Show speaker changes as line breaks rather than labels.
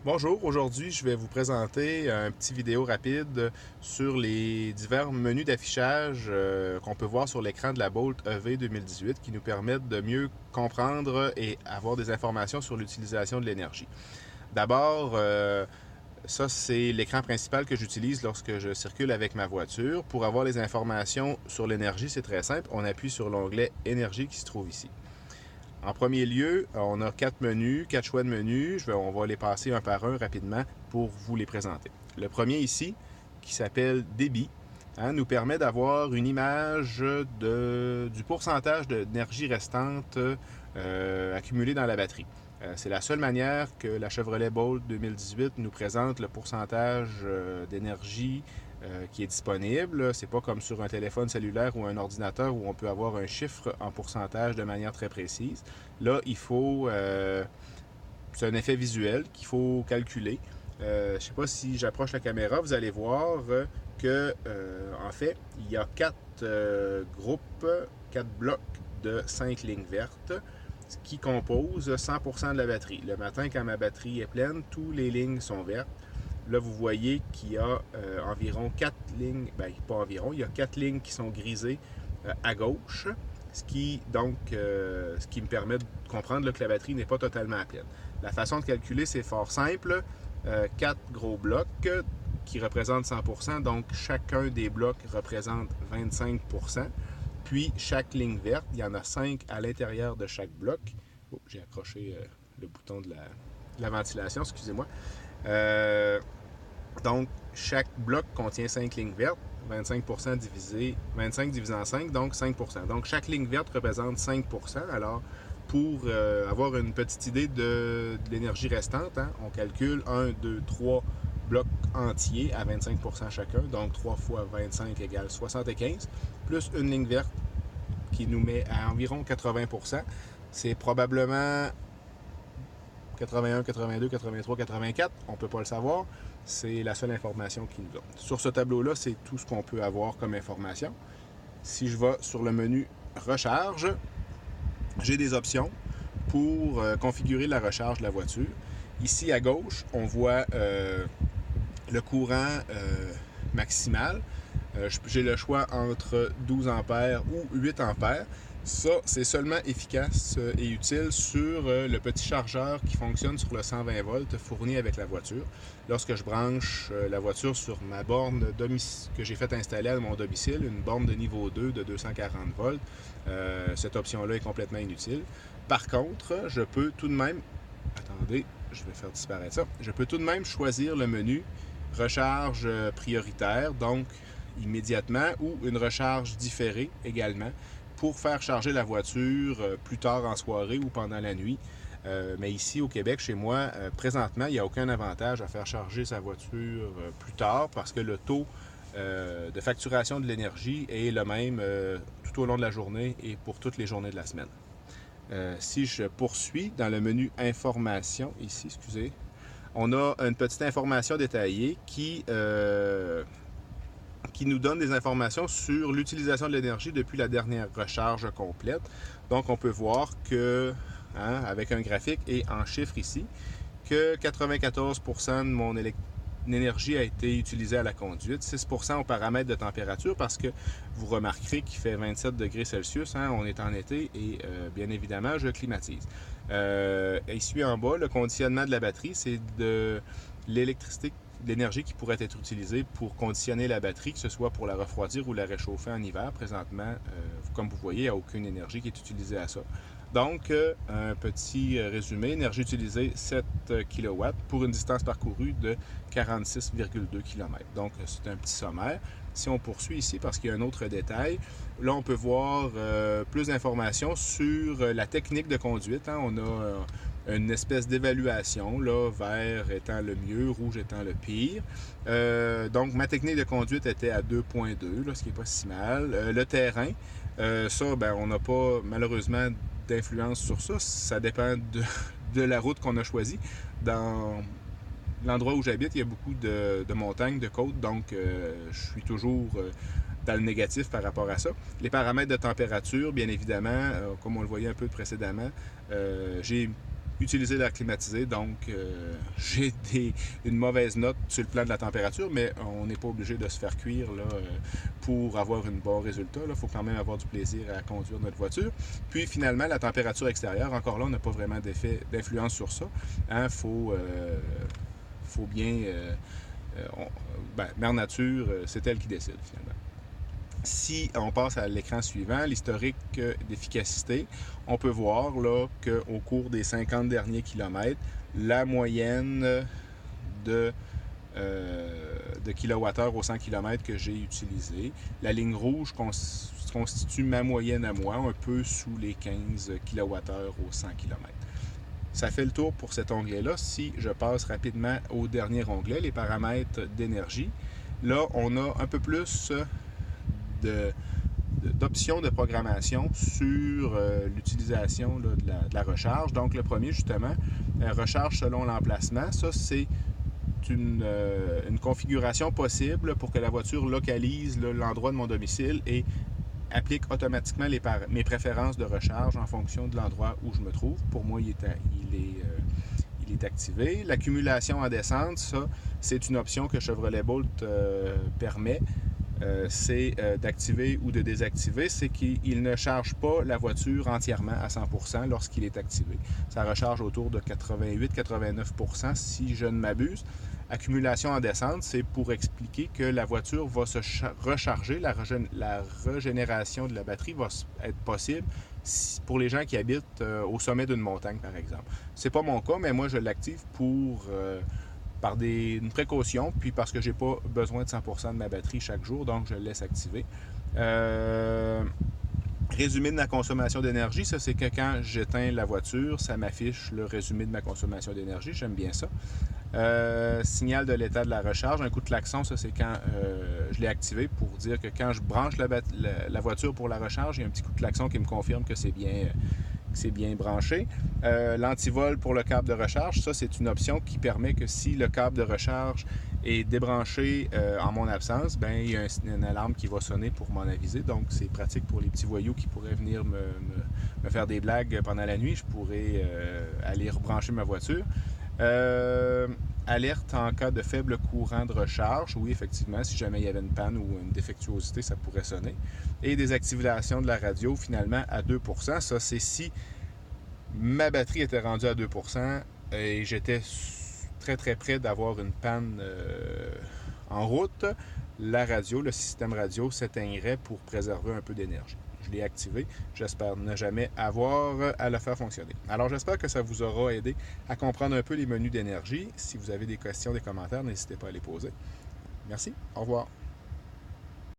Bonjour, aujourd'hui je vais vous présenter un petit vidéo rapide sur les divers menus d'affichage qu'on peut voir sur l'écran de la Bolt EV 2018 qui nous permettent de mieux comprendre et avoir des informations sur l'utilisation de l'énergie. D'abord, ça c'est l'écran principal que j'utilise lorsque je circule avec ma voiture. Pour avoir les informations sur l'énergie, c'est très simple, on appuie sur l'onglet Énergie qui se trouve ici. En premier lieu, on a 4 choix de menus. On va les passer un par un rapidement pour vous les présenter. Le premier ici, qui s'appelle débit, nous permet d'avoir une image du pourcentage d'énergie restante accumulée dans la batterie. C'est la seule manière que la Chevrolet Bolt 2018 nous présente le pourcentage d'énergie qui est disponible. C'est pas comme sur un téléphone cellulaire ou un ordinateur où on peut avoir un chiffre en pourcentage de manière très précise. Là, c'est un effet visuel qu'il faut calculer. Je ne sais pas si j'approche la caméra, vous allez voir que, en fait, il y a 4 blocs de 5 lignes vertes qui composent 100% de la batterie. Le matin, quand ma batterie est pleine, toutes les lignes sont vertes. Là, vous voyez qu'il y a environ 4 lignes, pas environ, il y a 4 lignes qui sont grisées à gauche, ce qui me permet de comprendre là, que la batterie n'est pas totalement pleine. La façon de calculer, c'est fort simple. 4 gros blocs qui représentent 100%, donc chacun des blocs représente 25%. Puis chaque ligne verte, il y en a 5 à l'intérieur de chaque bloc. Oh, j'ai accroché le bouton de la ventilation, excusez-moi. Euh, donc, chaque bloc contient 5 lignes vertes, 25% divisé, 25 divisé en 5, donc 5%. Donc, chaque ligne verte représente 5%. Alors, pour avoir une petite idée de l'énergie restante, on calcule 1, 2, 3 blocs entiers à 25% chacun. Donc, 3 fois 25 égale 75, plus une ligne verte qui nous met à environ 80%. C'est probablement 81, 82, 83, 84, on ne peut pas le savoir. C'est la seule information qu'ils nous donne. Sur ce tableau-là, c'est tout ce qu'on peut avoir comme information. Si je vais sur le menu Recharge, j'ai des options pour configurer la recharge de la voiture. Ici à gauche, on voit le courant maximal. J'ai le choix entre 12 ampères ou 8 ampères. Ça, c'est seulement efficace et utile sur le petit chargeur qui fonctionne sur le 120 volts fourni avec la voiture. Lorsque je branche la voiture sur ma borne que j'ai fait installer à mon domicile, une borne de niveau 2 de 240 volts, cette option-là est complètement inutile. Par contre, je peux tout de même... Attendez, je vais faire disparaître ça. Je peux tout de même choisir le menu recharge prioritaire, donc immédiatement, ou une recharge différée également, pour faire charger la voiture plus tard en soirée ou pendant la nuit. Mais ici au Québec, chez moi, présentement, il n'y a aucun avantage à faire charger sa voiture plus tard parce que le taux de facturation de l'énergie est le même tout au long de la journée et pour toutes les journées de la semaine. Si je poursuis dans le menu Information, ici, excusez, on a une petite information détaillée qui nous donne des informations sur l'utilisation de l'énergie depuis la dernière recharge complète. Donc, on peut voir que, avec un graphique et en chiffres ici, que 94% de mon énergie a été utilisée à la conduite, 6% au paramètre de température parce que vous remarquerez qu'il fait 27 degrés Celsius, on est en été et bien évidemment, je climatise. Ici en bas, le conditionnement de la batterie, c'est de l'électricité de l'énergie qui pourrait être utilisée pour conditionner la batterie, que ce soit pour la refroidir ou la réchauffer en hiver. Présentement, comme vous voyez, il n'y a aucune énergie qui est utilisée à ça. Donc, un petit résumé, énergie utilisée 7 kW pour une distance parcourue de 46,2 km. Donc, c'est un petit sommaire. Si on poursuit ici, parce qu'il y a un autre détail, là, on peut voir plus d'informations sur la technique de conduite. On a une espèce d'évaluation, là, vert étant le mieux, rouge étant le pire. Donc, ma technique de conduite était à 2.2, ce qui n'est pas si mal. Le terrain, ça, on n'a pas malheureusement d'influence sur ça. Ça dépend de la route qu'on a choisie. Dans l'endroit où j'habite, il y a beaucoup de montagnes, de côtes, donc je suis toujours dans le négatif par rapport à ça. Les paramètres de température, bien évidemment, comme on le voyait un peu précédemment, j'ai utiliser l'air climatisé. Donc, j'ai une mauvaise note sur le plan de la température, mais on n'est pas obligé de se faire cuire là, pour avoir un bon résultat. Il faut quand même avoir du plaisir à conduire notre voiture. Puis finalement, la température extérieure, encore là, on n'a pas vraiment d'influence sur ça. Faut bien... Mère Nature, c'est elle qui décide finalement. Si on passe à l'écran suivant, l'historique d'efficacité, on peut voir là, qu'au cours des 50 derniers kilomètres, la moyenne de kilowattheure au 100 km que j'ai utilisé, la ligne rouge constitue ma moyenne à moi, un peu sous les 15 kWh au 100 km. Ça fait le tour pour cet onglet-là. Si je passe rapidement au dernier onglet, les paramètres d'énergie, là, on a un peu plus d'options de programmation sur l'utilisation là, de la recharge. Donc, le premier, justement, recharge selon l'emplacement. Ça, c'est une configuration possible pour que la voiture localise là, l'endroit de mon domicile et applique automatiquement mes préférences de recharge en fonction de l'endroit où je me trouve. Pour moi, il est activé. L'accumulation en descente, ça, c'est une option que Chevrolet Bolt permet. C'est d'activer ou de désactiver, c'est qu'il ne charge pas la voiture entièrement à 100% lorsqu'il est activé. Ça recharge autour de 88-89% si je ne m'abuse. Accumulation en descente, c'est pour expliquer que la voiture va se recharger, la régénération de la batterie va être possible pour les gens qui habitent au sommet d'une montagne, par exemple. C'est pas mon cas, mais moi, je l'active par une précaution, puis parce que j'ai pas besoin de 100% de ma batterie chaque jour, donc je le laisse activer. Résumé de ma consommation d'énergie, ça c'est que quand j'éteins la voiture, ça m'affiche le résumé de ma consommation d'énergie, j'aime bien ça. Signal de l'état de la recharge, un coup de klaxon, ça c'est quand je l'ai activé pour dire que quand je branche la voiture pour la recharge, il y a un petit coup de klaxon qui me confirme que c'est bien branché. L'antivol pour le câble de recharge, ça c'est une option qui permet que si le câble de recharge est débranché en mon absence, ben il y a une alarme qui va sonner pour m'en aviser. Donc c'est pratique pour les petits voyous qui pourraient venir me faire des blagues pendant la nuit. Je pourrais aller rebrancher ma voiture. Alerte en cas de faible courant de recharge. Oui, effectivement, si jamais il y avait une panne ou une défectuosité, ça pourrait sonner. Et désactivation de la radio, finalement, à 2%. Ça, c'est si ma batterie était rendue à 2% et j'étais très, très près d'avoir une panne en route. La radio, le système radio s'éteindrait pour préserver un peu d'énergie. Je l'ai activé. J'espère ne jamais avoir à le faire fonctionner. Alors, j'espère que ça vous aura aidé à comprendre un peu les menus d'énergie. Si vous avez des questions, des commentaires, n'hésitez pas à les poser. Merci. Au revoir.